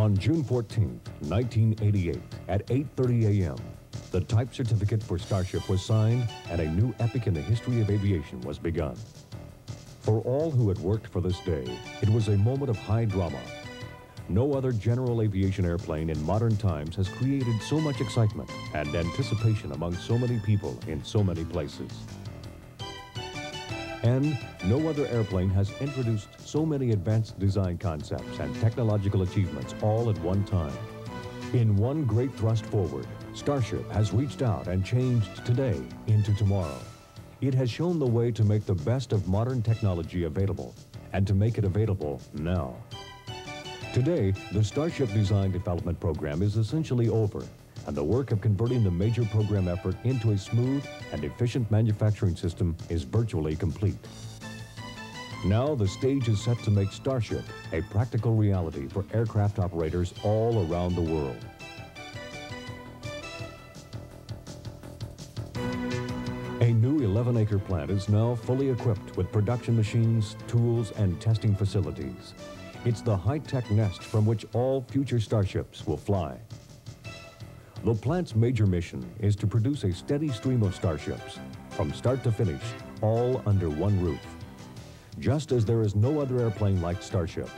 On June 14, 1988, at 8:30 a.m., the type certificate for Starship was signed and a new epic in the history of aviation was begun. For all who had worked for this day, it was a moment of high drama. No other general aviation airplane in modern times has created so much excitement and anticipation among so many people in so many places. And no other airplane has introduced so many advanced design concepts and technological achievements all at one time. In one great thrust forward, Starship has reached out and changed today into tomorrow. It has shown the way to make the best of modern technology available, and to make it available now. Today, the Starship Design Development Program is essentially over, and the work of converting the major program effort into a smooth and efficient manufacturing system is virtually complete. Now the stage is set to make Starship a practical reality for aircraft operators all around the world. A new 11-acre plant is now fully equipped with production machines, tools, and testing facilities. It's the high-tech nest from which all future Starships will fly. The plant's major mission is to produce a steady stream of Starships, from start to finish, all under one roof. Just as there is no other airplane like Starship,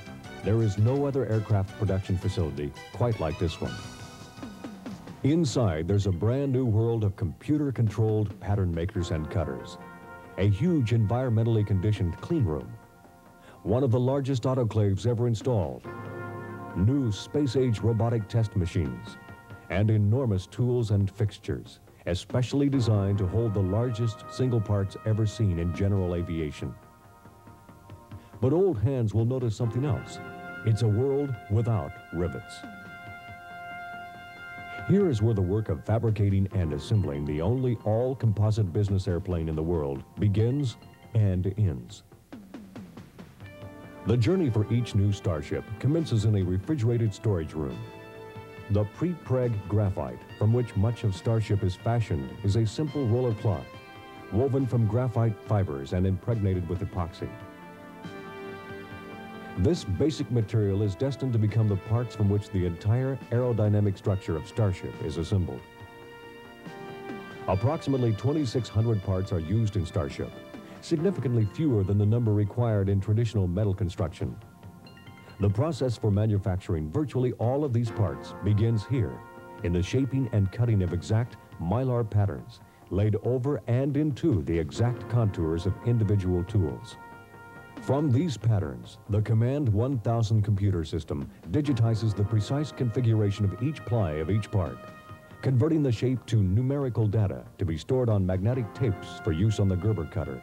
there is no other aircraft production facility quite like this one. Inside, there's a brand new world of computer-controlled pattern makers and cutters, a huge environmentally conditioned clean room, one of the largest autoclaves ever installed, new space-age robotic test machines, and enormous tools and fixtures, especially designed to hold the largest single parts ever seen in general aviation. But old hands will notice something else. It's a world without rivets. Here is where the work of fabricating and assembling the only all-composite business airplane in the world begins and ends. The journey for each new Starship commences in a refrigerated storage room. The pre-preg graphite, from which much of Starship is fashioned, is a simple roller cloth, woven from graphite fibers and impregnated with epoxy. This basic material is destined to become the parts from which the entire aerodynamic structure of Starship is assembled. Approximately 2,600 parts are used in Starship, significantly fewer than the number required in traditional metal construction. The process for manufacturing virtually all of these parts begins here, in the shaping and cutting of exact mylar patterns, laid over and into the exact contours of individual tools. From these patterns, the Command 1000 computer system digitizes the precise configuration of each ply of each part, converting the shape to numerical data to be stored on magnetic tapes for use on the Gerber cutter.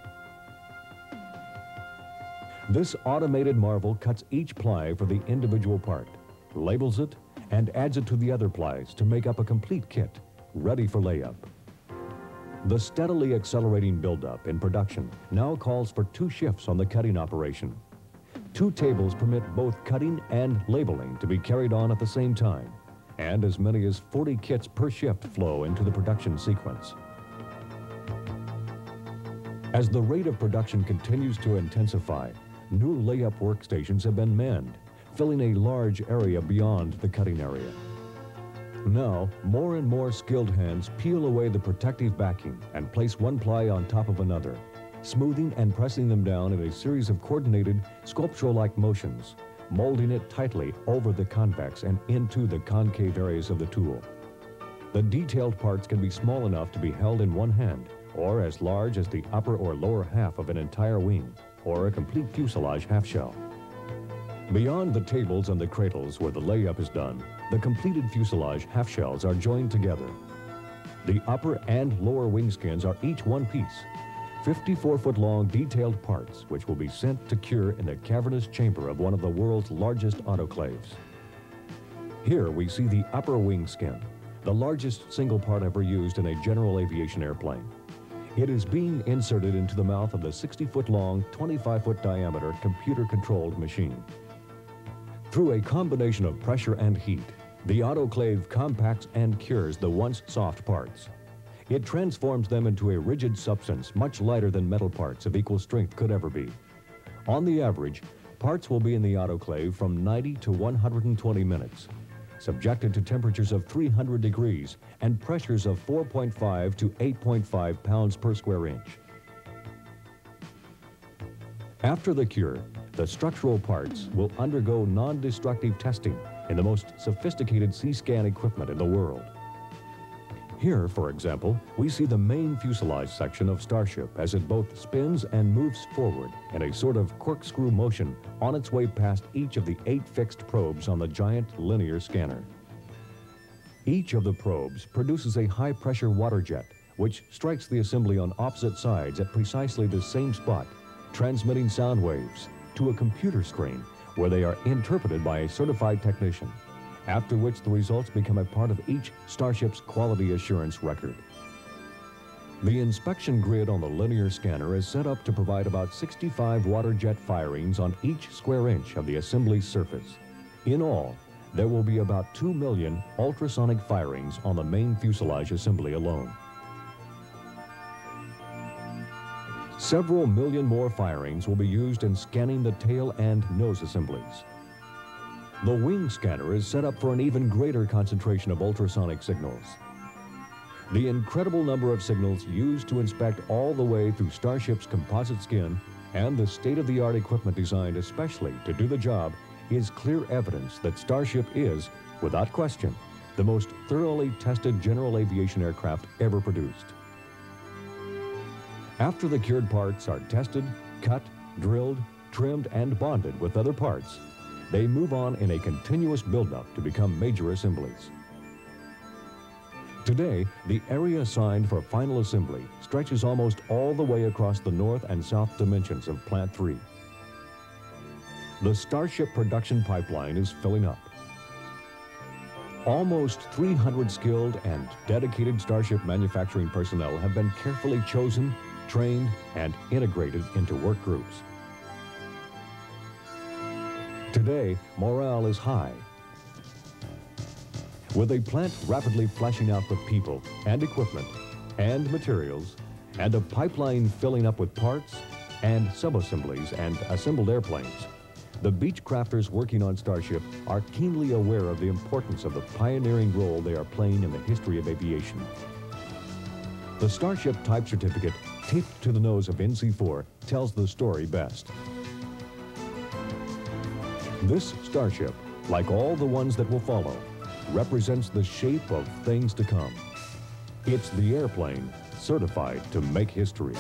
This automated marvel cuts each ply for the individual part, labels it, and adds it to the other plies to make up a complete kit, ready for layup. The steadily accelerating buildup in production now calls for 2 shifts on the cutting operation. 2 tables permit both cutting and labeling to be carried on at the same time, and as many as 40 kits per shift flow into the production sequence. As the rate of production continues to intensify, new layup workstations have been manned, filling a large area beyond the cutting area. Now, more and more skilled hands peel away the protective backing and place one ply on top of another, smoothing and pressing them down in a series of coordinated, sculptural-like motions, molding it tightly over the convex and into the concave areas of the tool. The detailed parts can be small enough to be held in one hand, or as large as the upper or lower half of an entire wing, or a complete fuselage half-shell. Beyond the tables and the cradles where the layup is done, the completed fuselage half-shells are joined together. The upper and lower wing skins are each one piece, 54-foot-long detailed parts which will be sent to cure in the cavernous chamber of one of the world's largest autoclaves. Here we see the upper wing skin, the largest single part ever used in a general aviation airplane. It is being inserted into the mouth of the 60-foot-long, 25-foot diameter computer-controlled machine. Through a combination of pressure and heat, the autoclave compacts and cures the once soft parts. It transforms them into a rigid substance much lighter than metal parts of equal strength could ever be. On the average, Parts will be in the autoclave from 90 to 120 minutes, subjected to temperatures of 300 degrees and pressures of 4.5 to 8.5 pounds per square inch. After the cure, the structural parts will undergo non-destructive testing in the most sophisticated C-scan equipment in the world. Here, for example, we see the main fuselage section of Starship as it both spins and moves forward in a sort of corkscrew motion on its way past each of the 8 fixed probes on the giant linear scanner. Each of the probes produces a high-pressure water jet, which strikes the assembly on opposite sides at precisely the same spot, transmitting sound waves to a computer screen where they are interpreted by a certified technician, after which the results become a part of each Starship's quality assurance record. The inspection grid on the linear scanner is set up to provide about 65 water jet firings on each square inch of the assembly surface. In all, there will be about 2 million ultrasonic firings on the main fuselage assembly alone. Several million more firings will be used in scanning the tail and nose assemblies. The wing scanner is set up for an even greater concentration of ultrasonic signals. The incredible number of signals used to inspect all the way through Starship's composite skin and the state-of-the-art equipment designed especially to do the job is clear evidence that Starship is, without question, the most thoroughly tested general aviation aircraft ever produced. After the cured parts are tested, cut, drilled, trimmed, and bonded with other parts, they move on in a continuous buildup to become major assemblies. Today, the area assigned for final assembly stretches almost all the way across the north and south dimensions of Plant 3. The Starship production pipeline is filling up. Almost 300 skilled and dedicated Starship manufacturing personnel have been carefully chosen, trained, and integrated into work groups. Today, morale is high. With a plant rapidly flashing out with people and equipment and materials, and a pipeline filling up with parts and sub-assemblies and assembled airplanes, the Beechcrafters working on Starship are keenly aware of the importance of the pioneering role they are playing in the history of aviation. The Starship Type Certificate taped to the nose of NC-4 tells the story best. This Starship, like all the ones that will follow, represents the shape of things to come. It's the airplane certified to make history.